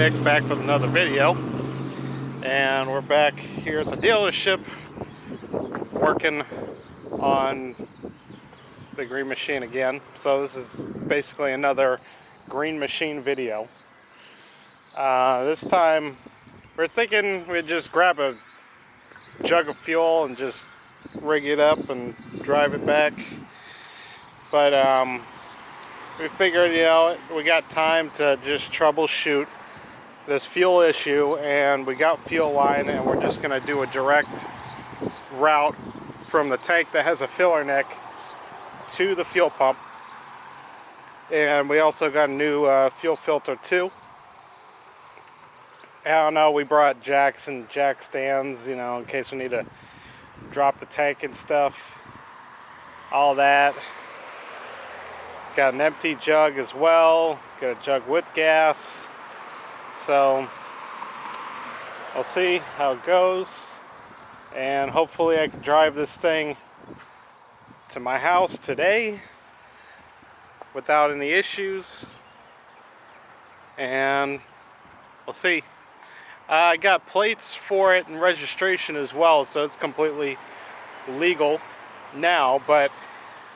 Nick back with another video, and we're back here at the dealership working on the Green Machine again. So this is basically another Green Machine video. This time we're thinking we'd just grab a jug of fuel and just rig it up and drive it back, but we figured, you know, we got time to just troubleshoot this fuel issue, and we got fuel line, and we're just going to do a direct route from the tank that has a filler neck to the fuel pump. And we also got a new fuel filter too. I don't know, we brought jacks and jack stands, you know, in case we need to drop the tank and stuff, all that. Got an empty jug as well, got a jug with gas. So we'll see how it goes, and hopefully I can drive this thing to my house today without any issues, and we'll see. I got plates for it and registration as well, so it's completely legal now, but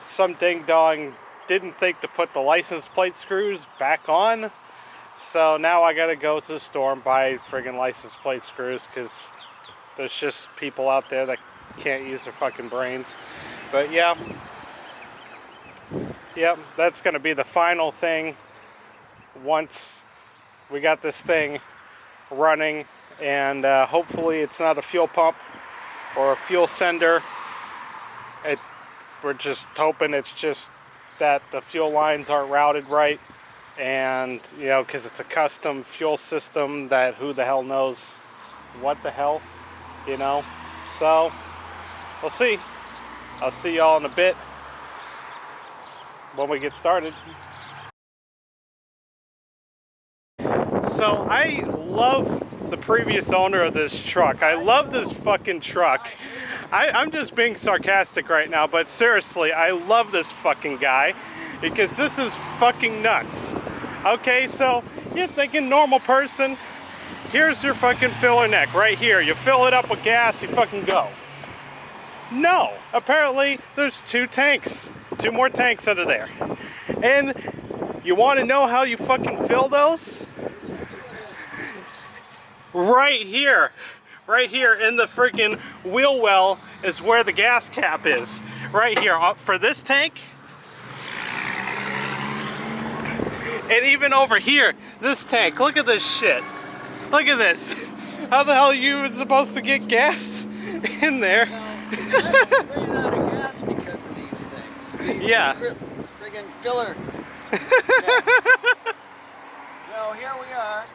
some ding dong didn't think to put the license plate screws back on, so now I gotta go to the store and buy friggin' license plate screws, because there's just people out there that can't use their fucking brains. But yeah, yep, that's gonna be the final thing once we got this thing running, and hopefully it's not a fuel pump or a fuel sender. We're just hoping it's just that the fuel lines aren't routed right, and you know, because it's a custom fuel system that who the hell knows what the hell, you know. So we'll see. I'll see y'all in a bit when we get started. So I love the previous owner of this truck. I love this fucking truck. I'm just being sarcastic right now, but seriously, I love this fucking guy because this is fucking nuts. Okay, so you're thinking normal person, here's your fucking filler neck right here. You fill it up with gas, you fucking go. No, apparently there's two more tanks under there. And you want to know how you fucking fill those? Right here in the freaking wheel well is where the gas cap is. Right here, for this tank. And even over here, this tank, look at this shit. Look at this. How the hell are you supposed to get gas in there? I ran out of gas because of these things. These yeah. Friggin' filler. Yeah. So here we are,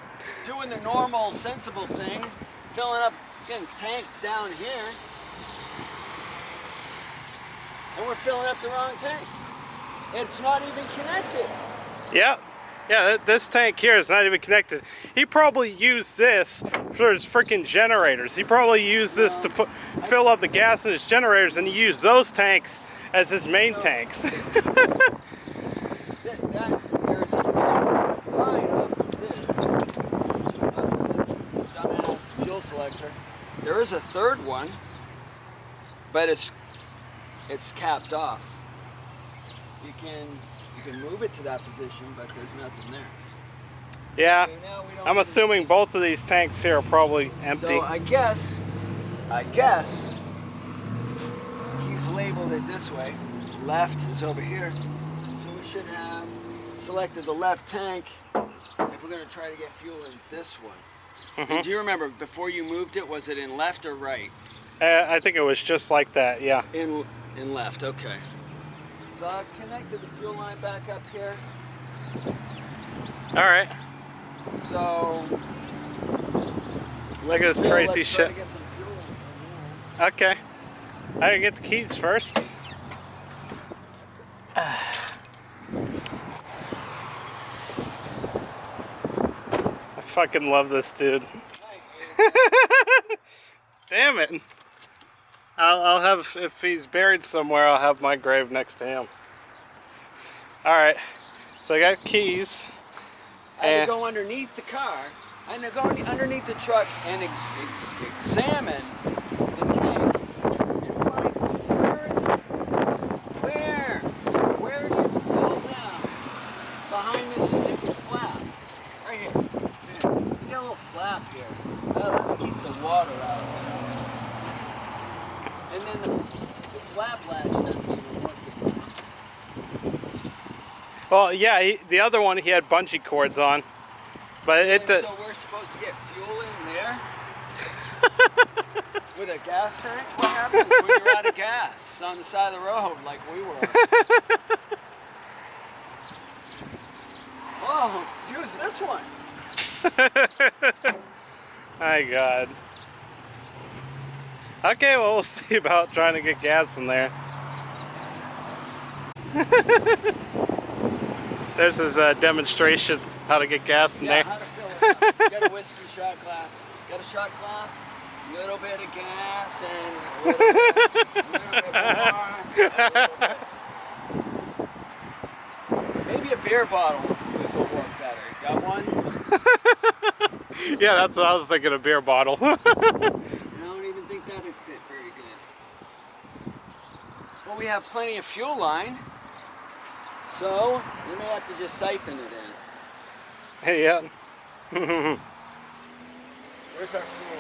doing the normal, sensible thing, filling up, getting tank down here, and we're filling up the wrong tank. It's not even connected. Yeah. Yeah, this tank here is not even connected. He probably used this for his freaking generators. He probably used this to fill up the gas in his generators, and he used those tanks as his main tanks. There's a third line off of this dumbass fuel selector. There is a third one, but it's capped off. You can move it to that position, but there's nothing there. Yeah, okay, I'm assuming both of these tanks here are probably empty. So I guess he's labeled it this way. Left is over here. So we should have selected the left tank if we're going to try to get fuel in this one. Mm-hmm. Do you remember, before you moved it, was it in left or right? I think it was just like that, yeah. In left, okay. So I've connected the fuel line back up here. All right. So look at this crazy shit. Get some fuel in. Okay. I gotta get the keys first. I fucking love this dude. Damn it. I'll have, if he's buried somewhere, I'll have my grave next to him. Alright, so I got keys. I had to go underneath the car. I And to go underneath the truck and examine the tank and find where do you fill them behind this stupid flap? Right here. You got a little flap here. Let's keep the water out. And then the flap latch doesn't even work anymore. Well, yeah, the other one he had bungee cords on, but So we're supposed to get fuel in there with a gas tank? What happens when you're out of gas on the side of the road like we were? Oh, use this one. My God. Okay, well, we'll see about trying to get gas in there. There's his demonstration how to get gas in there. How to fill it up. Got a whiskey shot glass. Got a shot glass, a little bit of gas, and a little bit more. Maybe a beer bottle will work better. You got one? Yeah, that's what I was thinking, a beer bottle. I don't even think that would fit very good. Well, we have plenty of fuel line, so we may have to just siphon it in. Hey, yeah. Where's our fuel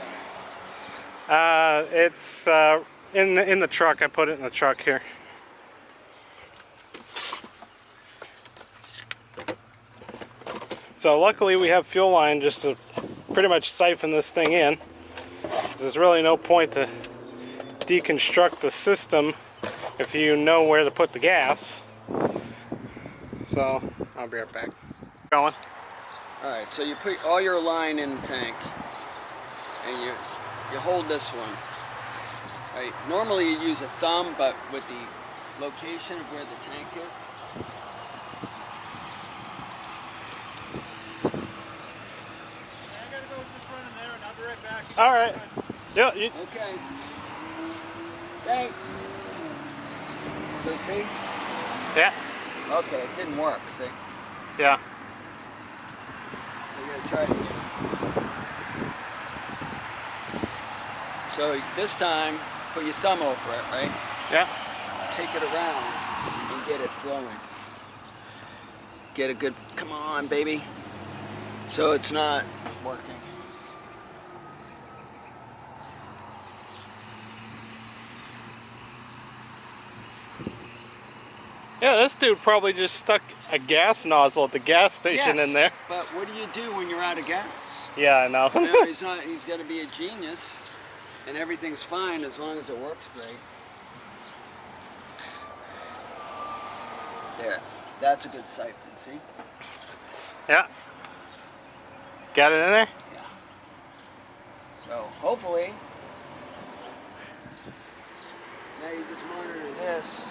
line? It's in the truck. I put it in the truck here. So luckily we have fuel line just to pretty much siphon this thing in. There's really no point to deconstruct the system if you know where to put the gas. So I'll be right back. Going. Alright, so you put all your line in the tank and you hold this one. Right. Normally you use a thumb, but with the location of where the tank is. I gotta go just run in there and I'll be right back. Alright. Yeah. Okay. Thanks. So see? Yeah. Okay, it didn't work, see? Yeah. We're gonna try it again. So this time, put your thumb over it, right? Yeah. Take it around and get it flowing. Get a good, come on, baby. So it's not working. Yeah, this dude probably just stuck a gas nozzle at the gas station in there. But what do you do when you're out of gas? Yeah, I know. No, he's got to be a genius, and everything's fine as long as it works great. There, that's a good siphon, see? Yeah. Got it in there? Yeah. So hopefully, now you just monitor this.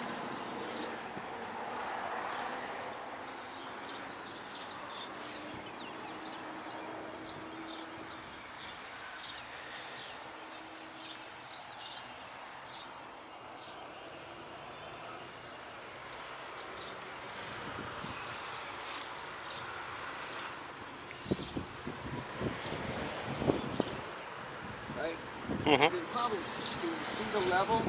You can probably see the level.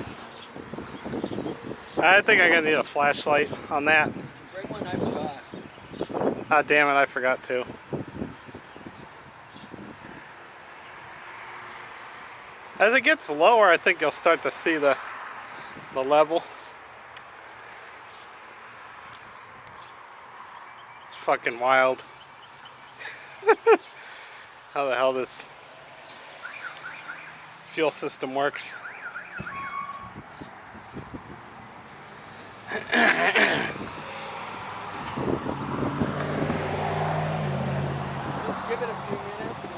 I think I'm gonna need a flashlight on that. Bring one, I forgot. Ah, damn it, I forgot to. As it gets lower, I think you'll start to see the level. It's fucking wild. How the hell this fuel system works. Just give it a few minutes.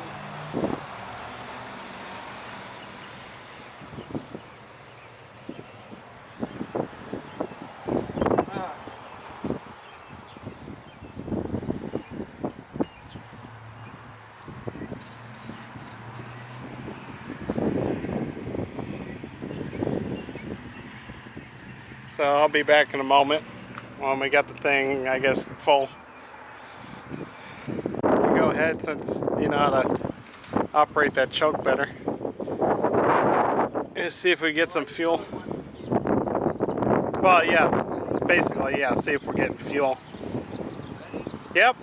So I'll be back in a moment when we got the thing, I guess, full. Go ahead, since you know how to operate that choke better. And see if we get some fuel. Well, yeah, basically, yeah, see if we're getting fuel. Yep.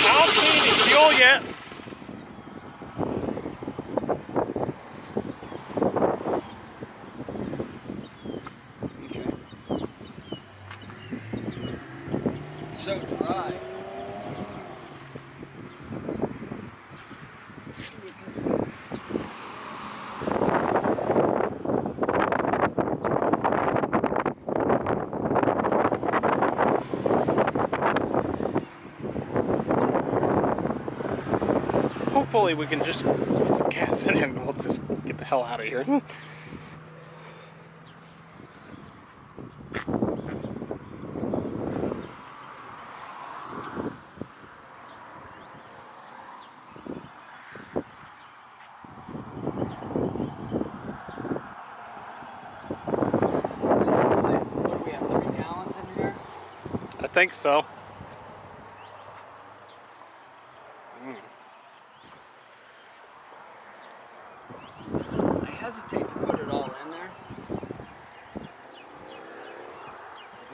I don't see any fuel yet. So dry. Hopefully we can just put some gas in it and we'll just get the hell out of here. What do we have, 3 gallons in here? I think so. I hesitate to put it all in there.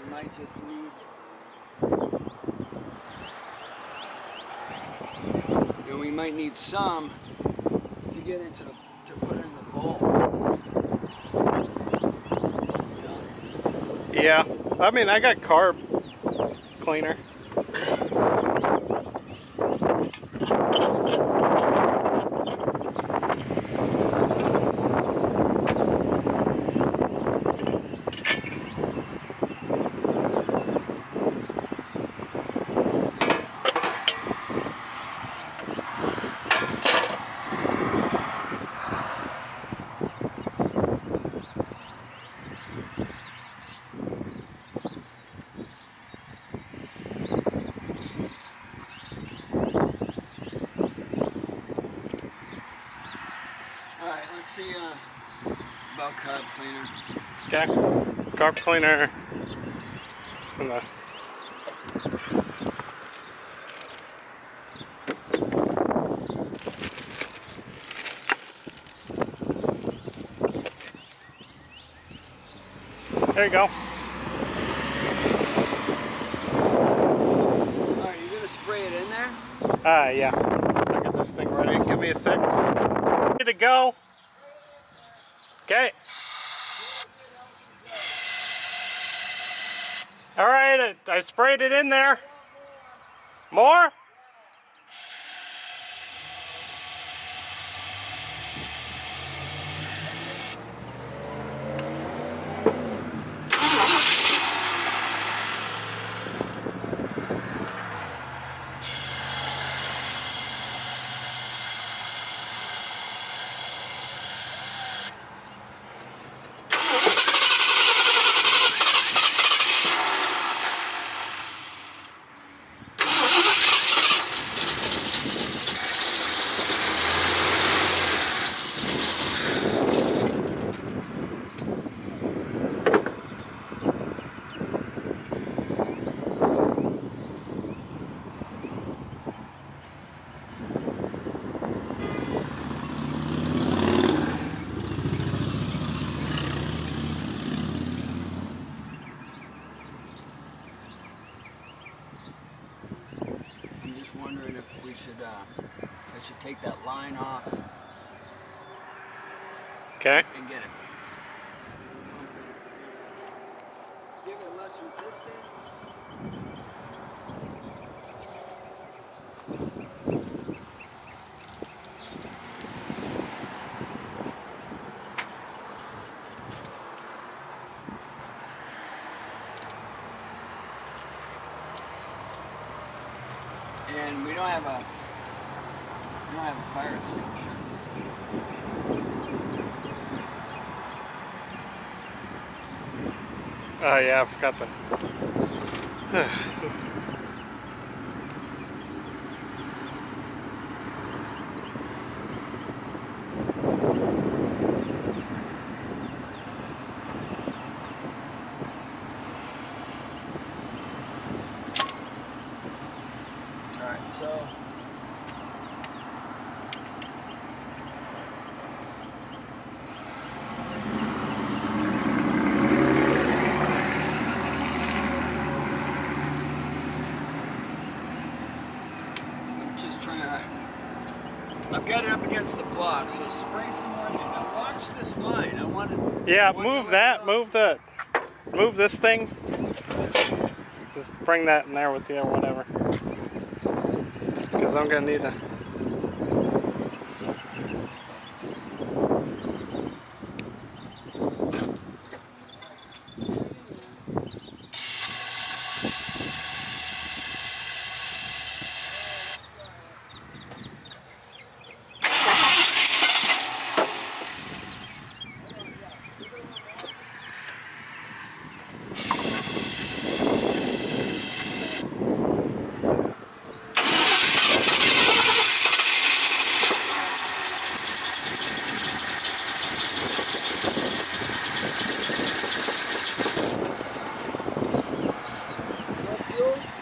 We might just need, we might need some to get into to put in the bowl. Yeah, I mean, I got carb cleaner. Alright, let's see about carb cleaner. Okay, carb cleaner. It's in the there you go. Alright, you gonna spray it in there? Yeah. I'll get this thing ready. Give me a sec. Ready to go. Okay. All right, I sprayed it in there. More? I'm just wondering if we should, I should take that line off Okay. and get it. Give it less resistance. And we don't have a fire extinguisher. Oh yeah, I forgot the. so. I'm just trying to. I've got it up against the block, so spray some more. Now watch this line. I want to. Yeah, move that. Move this thing. Just bring that in there with you or whatever. Because I'm gonna need to.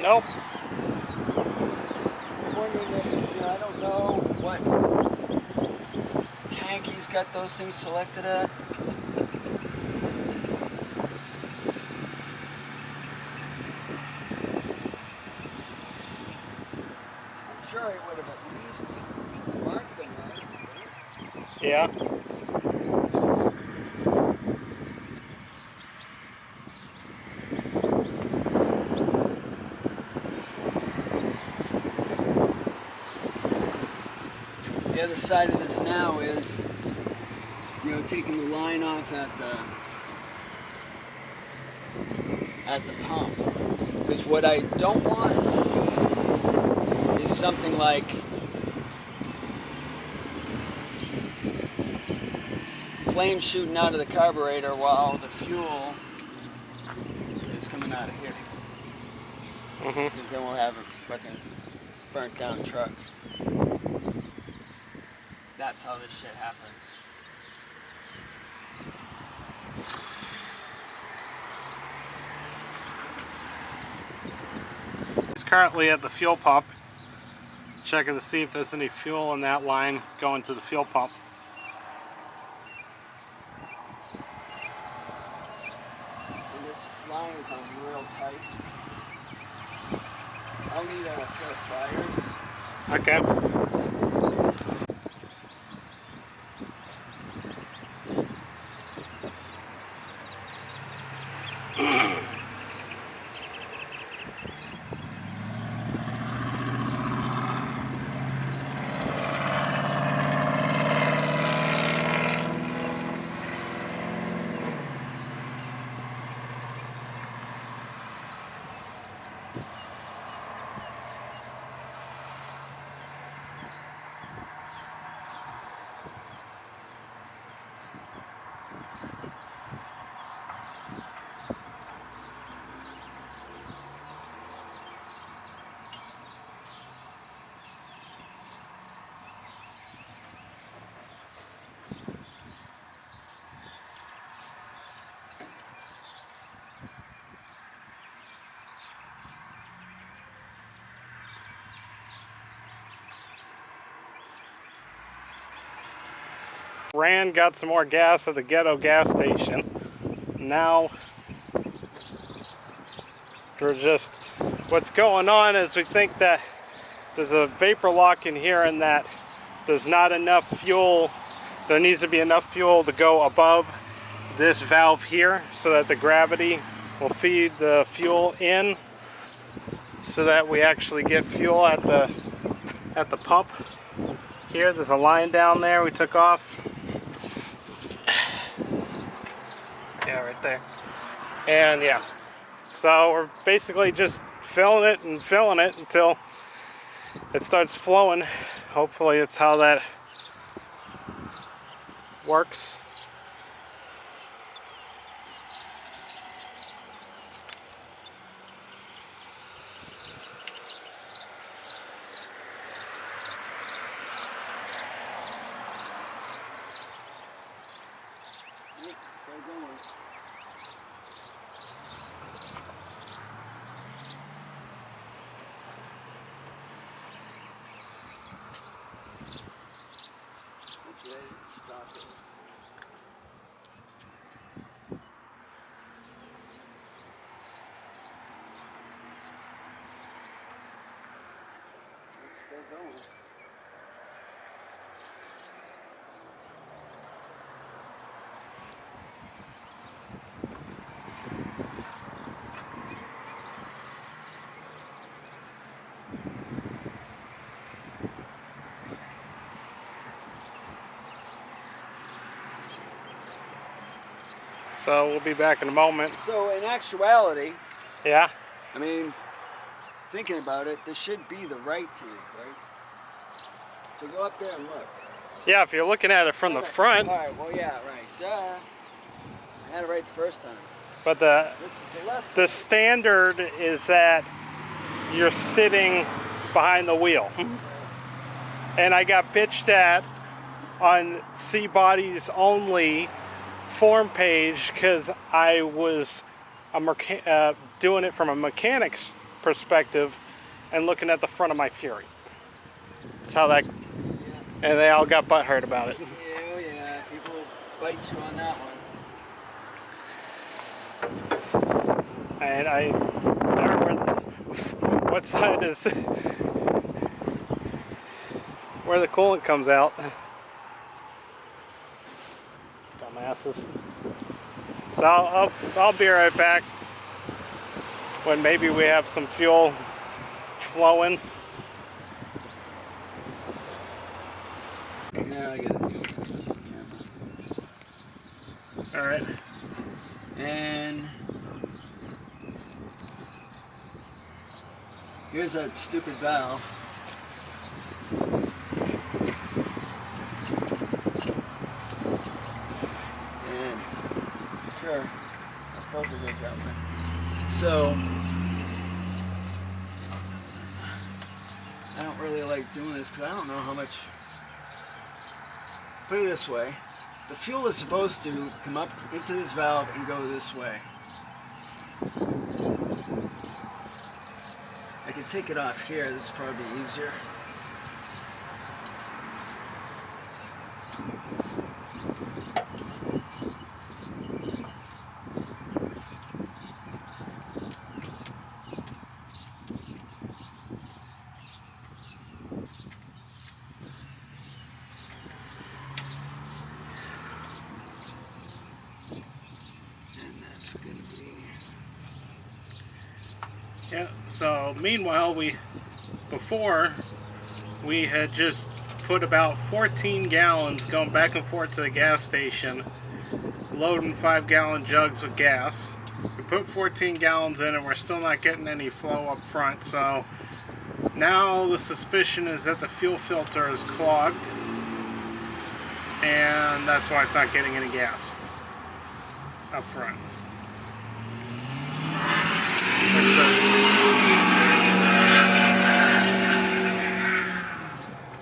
Nope. I'm wondering if, I don't know what tank he's got those things selected at. I'm sure he would have at least marked them, right? Yeah. The other side of this now is, taking the line off at the pump. Because what I don't want is something like flames shooting out of the carburetor while the fuel is coming out of here. Because then we'll have a fucking burnt down truck. That's how this shit happens. He's currently at the fuel pump, checking to see if there's any fuel in that line going to the fuel pump. And this line is on real tight. I'll need a pair of pliers. Okay. Got some more gas at the ghetto gas station. Now we're just, what's going on is we think that there's a vapor lock in here and that there's not enough fuel. There needs to be enough fuel to go above this valve here so that the gravity will feed the fuel in so that we actually get fuel at the pump. Here, there's a line down there we took off. Yeah, right there. And yeah, so we're basically just filling it until it starts flowing. Hopefully it's how that works. Still going. So we'll be back in a moment. So in actuality, Yeah. I mean, thinking about it, this should be the right tank, right? So go up there and look. Yeah, if you're looking at it from the front, All right, well, yeah, right. Duh. I had it right the first time. but This is the left. the standard is that you're sitting behind the wheel. And I got bitched at on C-Body's only form page because I was doing it from a mechanic's perspective and looking at the front of my Fury. That's how that, and they all got butthurt about it. Yeah, yeah, people bite you on that one. And I don't remember what side is where the coolant comes out. Dumbasses. So I'll be right back when maybe we have some fuel flowing. Yeah, I get it. All right. And here's that stupid valve. And sure, our filter goes out there. So I don't really like doing this because I don't know how much. Put it this way. The fuel is supposed to come up into this valve and go this way. I can take it off here. This is probably easier. Yeah, so meanwhile, before we had just put about 14 gallons going back and forth to the gas station, loading 5-gallon jugs with gas. We put 14 gallons in and we're still not getting any flow up front, so now the suspicion is that the fuel filter is clogged and that's why it's not getting any gas up front.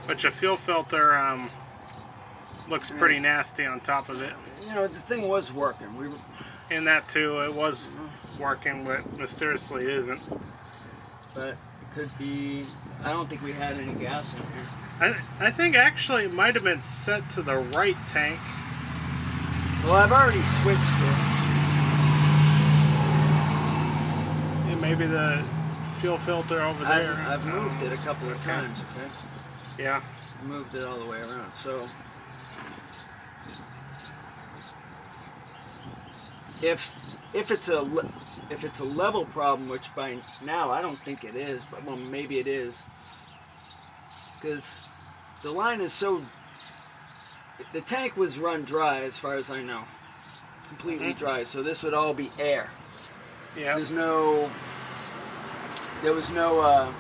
But your fuel filter looks pretty nasty on top of it. You know, the thing was working. In that too, it was working, but mysteriously it isn't. But it could be. I don't think we had any gas in here. I think actually it might have been set to the right tank. Well, I've already switched it. And maybe the fuel filter over there. I've moved it a couple of times. Okay. Yeah. Moved it all the way around. So if it's a level problem, which by now I don't think it is, but well, maybe it is, because the line is so. The tank was run dry, as far as I know, completely dry. So this would all be air. Yeah. There was no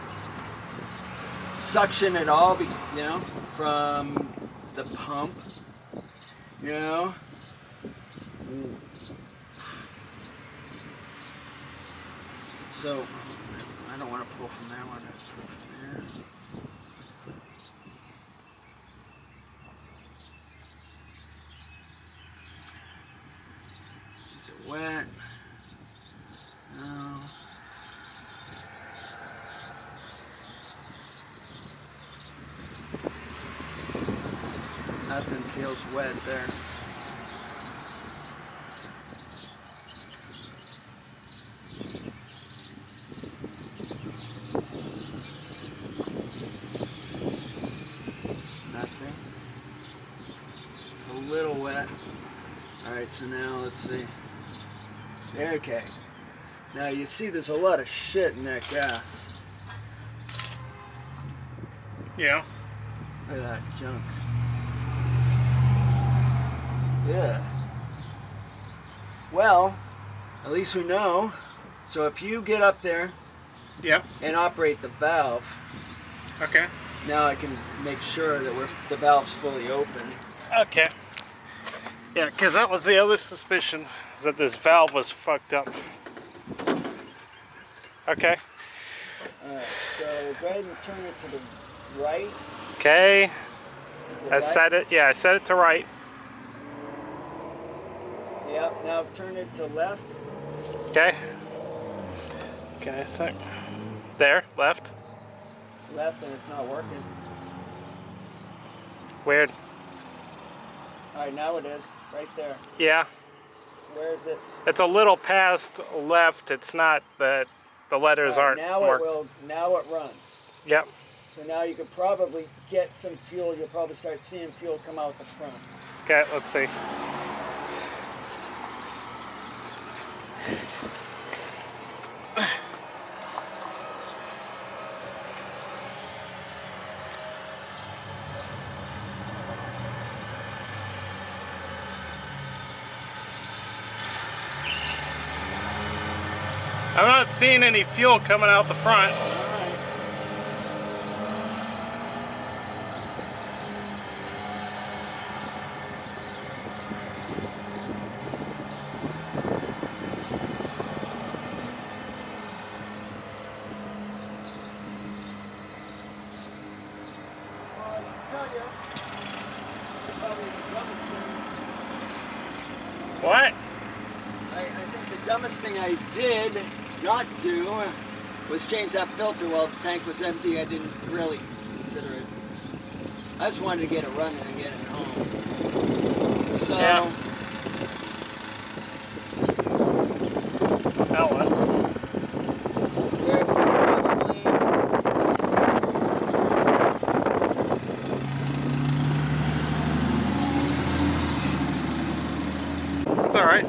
suction at all, you know, from the pump, you know. So I don't want to pull from there. I want to pull from there. Is it wet? No. Nothing feels wet there. Nothing. It's a little wet. Alright, so now let's see. Okay. Now you see there's a lot of shit in that gas. Yeah. Look at that junk. Yeah. Well, at least we know. So if you get up there Yep. and operate the valve, Okay. now I can make sure that the valve's fully open. Okay. Yeah, because that was the other suspicion, is that this valve was fucked up. Okay. Alright, so go ahead and turn it to the right. Okay. Is it I right? set it. Yeah, I set it to right. Yep, now turn it to left. Okay. Okay, sec. There, left. Left, and it's not working. Weird. Alright, now it is. Right there. Yeah. Where is it? It's a little past left. It's not that the letters Alright, aren't now marked. now it runs. Yep. So now you could probably get some fuel. You'll probably start seeing fuel come out the front. Okay, let's see. I'm not seeing any fuel coming out the front. Alright. Well, I can tell you, probably the dumbest thing. What? I think the dumbest thing I did not do was change that filter while the tank was empty. I didn't really consider it. I just wanted to get it running and get it home. So, Yeah. Now what? where we probably, It's alright.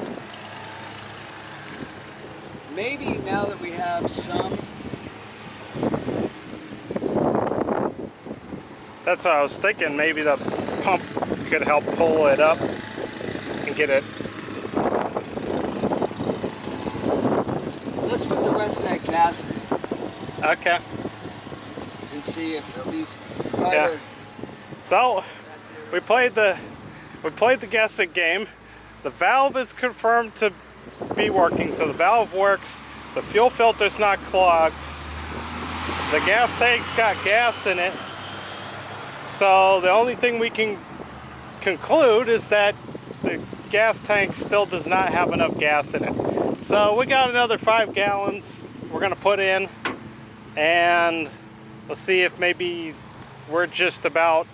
maybe now that we have some, That's what I was thinking. Maybe the pump could help pull it up and get it. let's put the rest of that gas in Okay. and see if at least try Yeah. to- So we played the guessing game. The valve is confirmed to be working, so the valve works. The fuel filter's not clogged. The gas tank's got gas in it. So the only thing we can conclude is that the gas tank still does not have enough gas in it. So we got another 5 gallons we're gonna put in, and we'll see if maybe we're just about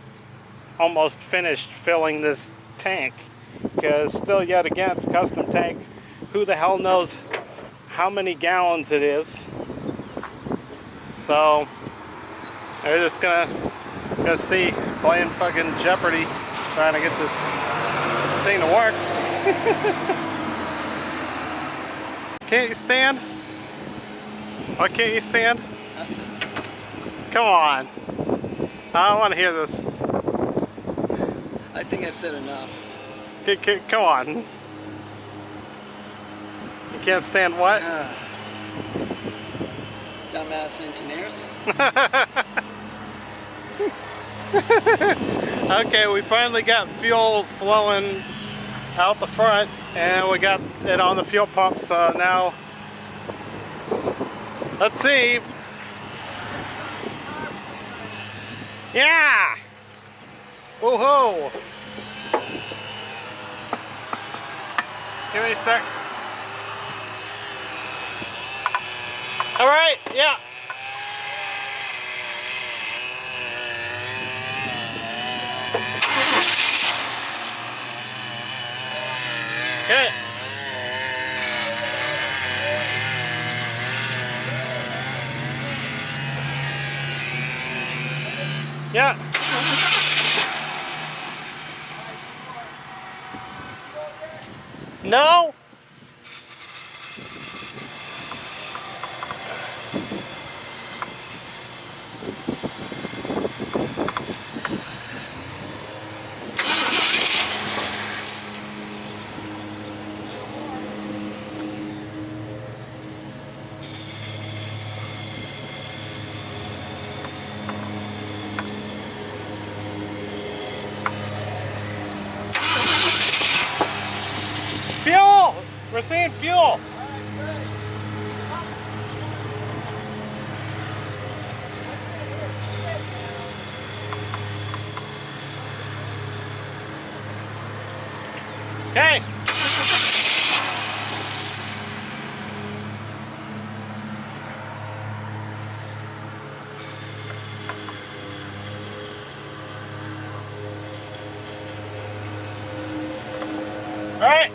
almost finished filling this tank, because still yet again it's a custom tank. Who the hell knows how many gallons it is? So they're just gonna see, playing fucking Jeopardy, trying to get this thing to work. Can't you stand? Why can't you stand? Come on. I don't want to hear this. I think I've said enough. Come on. You can't stand what? Dumbass engineers. Okay, we finally got fuel flowing out the front, and we got it on the fuel pump, so now let's see. Yeah! Woohoo! Give me a sec. All right, yeah. Yeah. No. Fuel! We're seeing fuel! Okay. All right.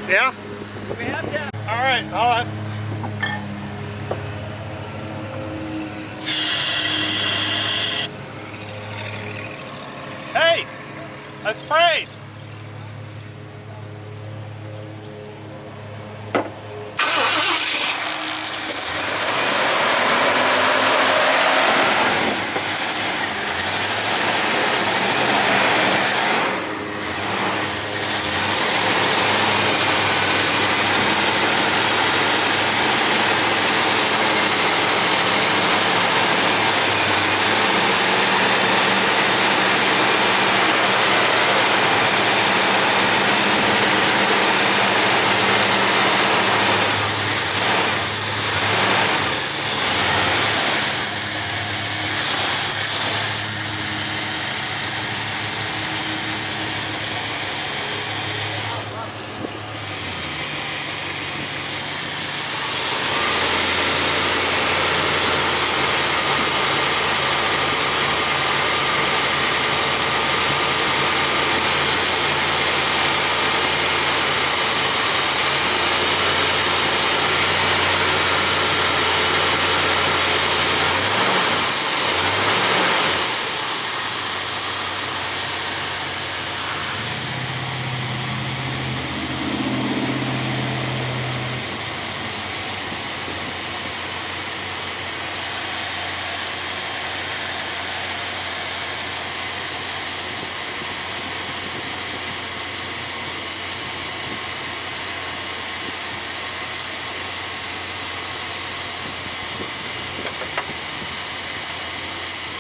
Yeah? We have to. All right, hold on. Hey, I sprayed.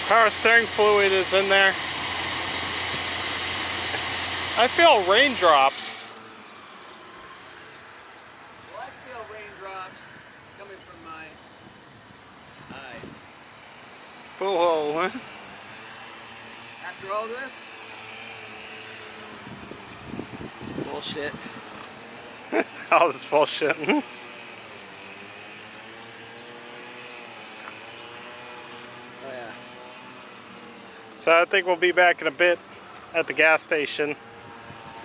Power steering fluid is in there. I feel raindrops. Well, I feel raindrops coming from my eyes. Boo-hoo. After all this, bullshit. All this bullshit. Oh yeah. So I think we'll be back in a bit at the gas station.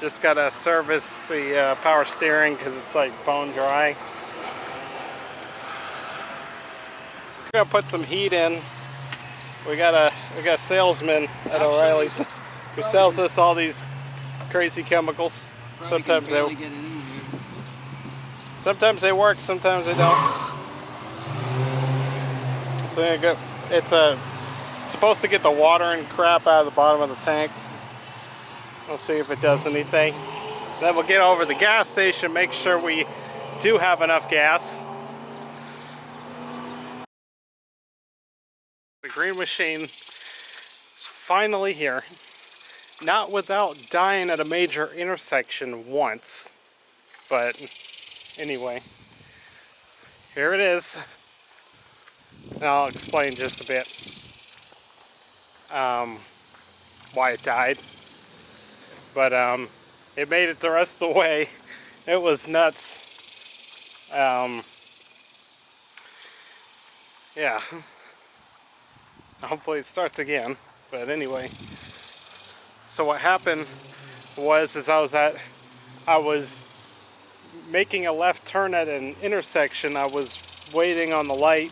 Just gotta service the power steering because it's like bone dry. We're gonna put some heat in. We got a salesman at O'Reilly's who sells us all these crazy chemicals. Sometimes they work, sometimes they don't. So it's supposed to get the water and crap out of the bottom of the tank. We'll see if it does anything. Then we'll get over to the gas station, make sure we do have enough gas. The green machine is finally here. Not without dying at a major intersection once. But anyway, here it is. And I'll explain just a bit why it died. But it made it the rest of the way. It was nuts. Yeah. Hopefully it starts again. But anyway. So what happened was I I was making a left turn at an intersection. I was waiting on the light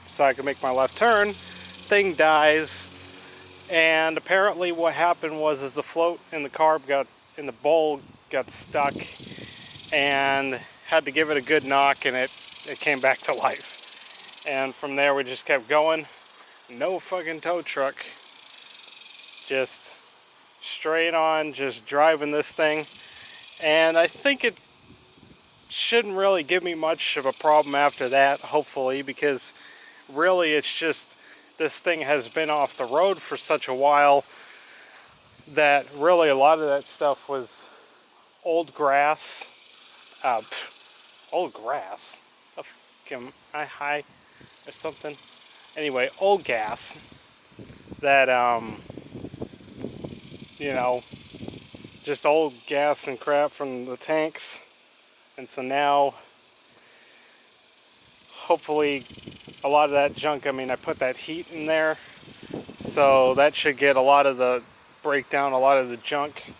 so I could make my left turn. Thing dies, and apparently what happened was is the float in the carb in the bowl got stuck, and had to give it a good knock, and it came back to life. And from there we just kept going. No fucking tow truck, just straight on, just driving this thing. And I think it shouldn't really give me much of a problem after that, hopefully, because really it's just this thing has been off the road for such a while that really a lot of that stuff was old grass. Old grass? Am I high or something? Anyway, old gas that, you know, just old gas and crap from the tanks. And so now, hopefully, a lot of that junk, I mean, I put that heat in there, so that should get break down a lot of the junk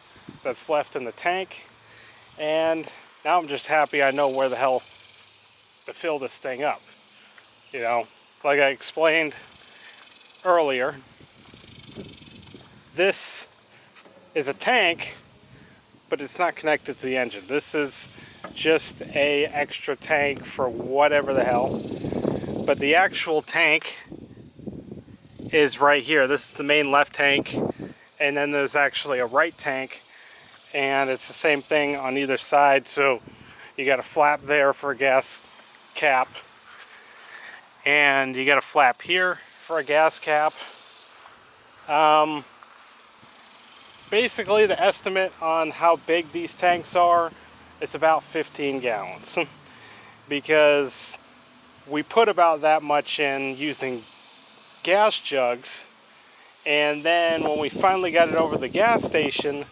that's left in the tank. And now I'm just happy I know where the hell to fill this thing up. You know, like I explained earlier, this is a tank, but it's not connected to the engine. This is just a extra tank for whatever the hell. But the actual tank is right here. This is the main left tank, and then there's actually a right tank, and it's the same thing on either side. So you got a flap there for a gas cap, and you got a flap here for a gas cap. Basically, the estimate on how big these tanks are is about 15 gallons because we put about that much in using gas jugs, and then when we finally got it over the gas station,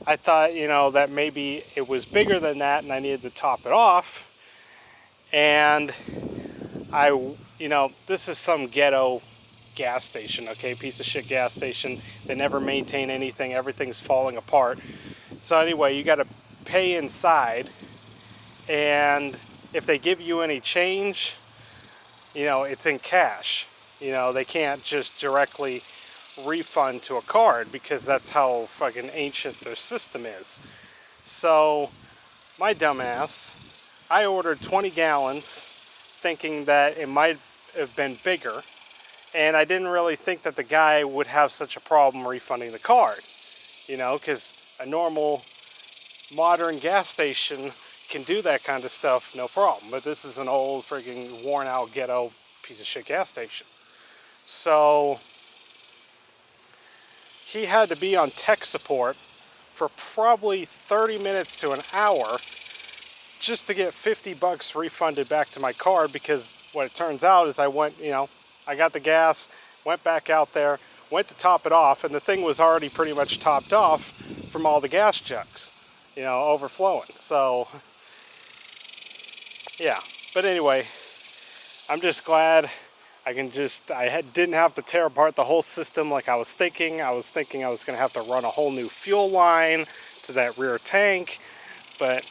I thought, you know, that maybe it was bigger than that and I needed to top it off. And you know, this is some ghetto gas station, okay, piece of shit gas station. They never maintain anything, everything's falling apart. So anyway, you got to pay inside, and if they give you any change, you know, it's in cash. You know, they can't just directly refund to a card because that's how fucking ancient their system is. So my dumbass, I ordered 20 gallons thinking that it might have been bigger, and I didn't really think that the guy would have such a problem refunding the card, you know, because a normal modern gas station can do that kind of stuff, no problem. But this is an old freaking worn out ghetto piece of shit gas station. So he had to be on tech support for probably 30 minutes to an hour just to get 50 bucks refunded back to my card, because what it turns out is I went, you know, I got the gas, went back out there, went to top it off, and the thing was already pretty much topped off from all the gas jugs, you know, overflowing. So, yeah. But anyway, I'm just glad I didn't have to tear apart the whole system like I was thinking. I was thinking I was going to have to run a whole new fuel line to that rear tank, but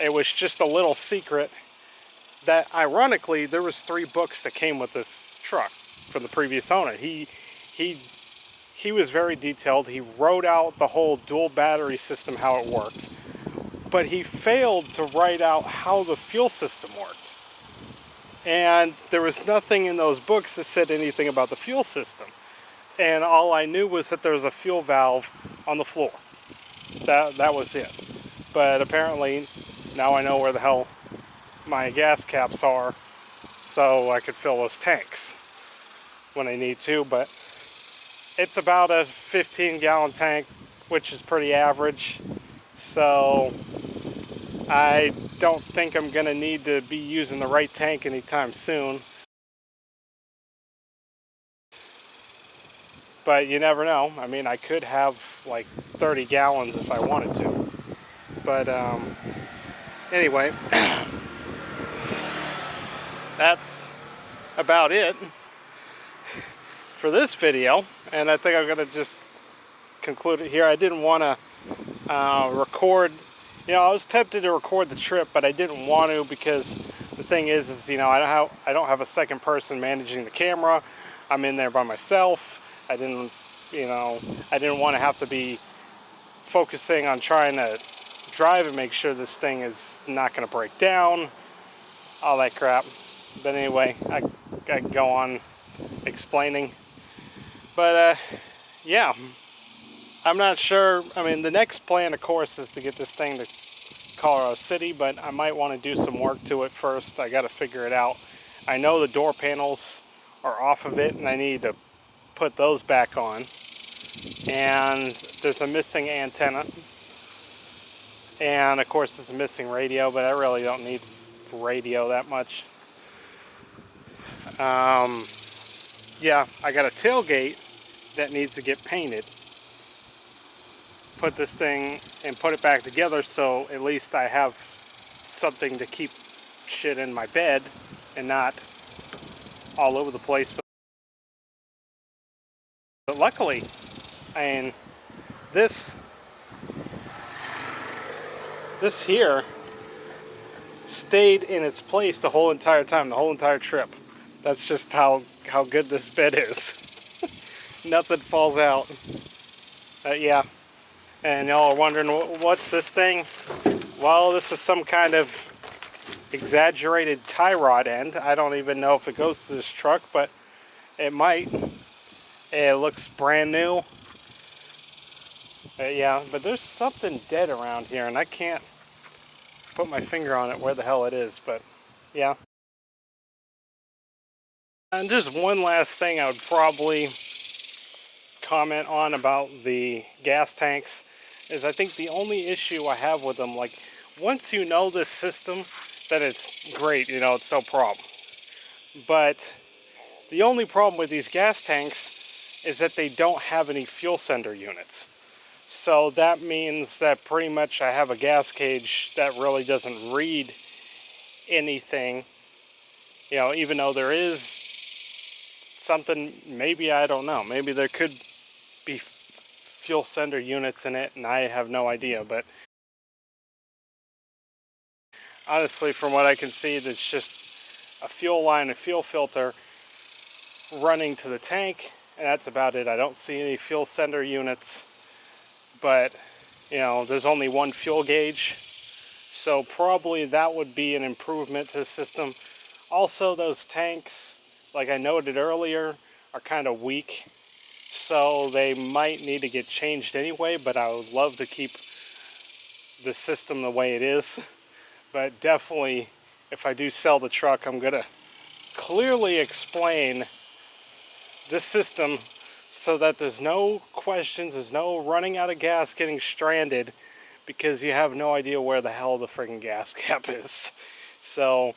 it was just a little secret that, ironically, there was 3 books that came with this truck from the previous owner. He was very detailed. He wrote out the whole dual battery system, how it worked, but he failed to write out how the fuel system worked. And there was nothing in those books that said anything about the fuel system. And all I knew was that there was a fuel valve on the floor. That was it. But apparently, now I know where the hell my gas caps are, so I could fill those tanks when I need to. But it's about a 15-gallon tank, which is pretty average. So I don't think I'm going to need to be using the right tank anytime soon. But you never know. I mean, I could have like 30 gallons if I wanted to. But anyway, that's about it for this video. And I think I'm going to just conclude it here. I didn't want to record You know, I was tempted to record the trip, but I didn't want to because the thing is you know, I don't have a second person managing the camera. I'm in there by myself. I didn't want to have to be focusing on trying to drive and make sure this thing is not going to break down, all that crap. But anyway, I can go on explaining. But yeah, I'm not sure. I mean, the next plan, of course, is to get this thing to Colorado City, but I might want to do some work to it first. I got to figure it out. I know the door panels are off of it, and I need to put those back on. And there's a missing antenna. And of course there's a missing radio, but I really don't need radio that much. Yeah, I got a tailgate that needs to get painted. Put this thing and put it back together so at least I have something to keep shit in my bed and not all over the place. But luckily, I mean, this here stayed in its place the whole entire time, the whole entire trip. That's just how good this bed is. Nothing falls out. Yeah. And y'all are wondering, what's this thing? Well, this is some kind of exaggerated tie rod end. I don't even know if it goes to this truck, but it might. It looks brand new. Yeah, but there's something dead around here, and I can't put my finger on it where the hell it is, but yeah. And just one last thing I would probably comment on about the gas tanks is I think the only issue I have with them, like, once you know this system, then it's great, you know, it's no problem. But the only problem with these gas tanks is that they don't have any fuel sender units. So that means that pretty much I have a gas cage that really doesn't read anything, you know, even though there is something, maybe, I don't know, maybe there could be fuel sender units in it and I have no idea. But honestly, from what I can see, it's just a fuel line, a fuel filter running to the tank, and that's about it. I don't see any fuel sender units, but you know, there's only one fuel gauge, so probably that would be an improvement to the system. Also, those tanks, like I noted earlier, are kind of weak, so they might need to get changed anyway, but I would love to keep the system the way it is. But definitely, if I do sell the truck, I'm gonna clearly explain this system so that there's no questions, there's no running out of gas, getting stranded because you have no idea where the hell the friggin' gas cap is. So,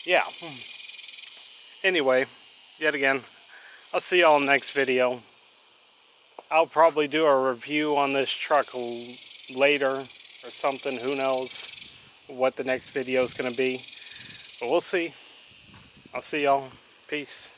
yeah. Anyway, yet again, I'll see y'all in the next video. I'll probably do a review on this truck later or something, who knows what the next video is going to be. But we'll see. I'll see y'all. Peace.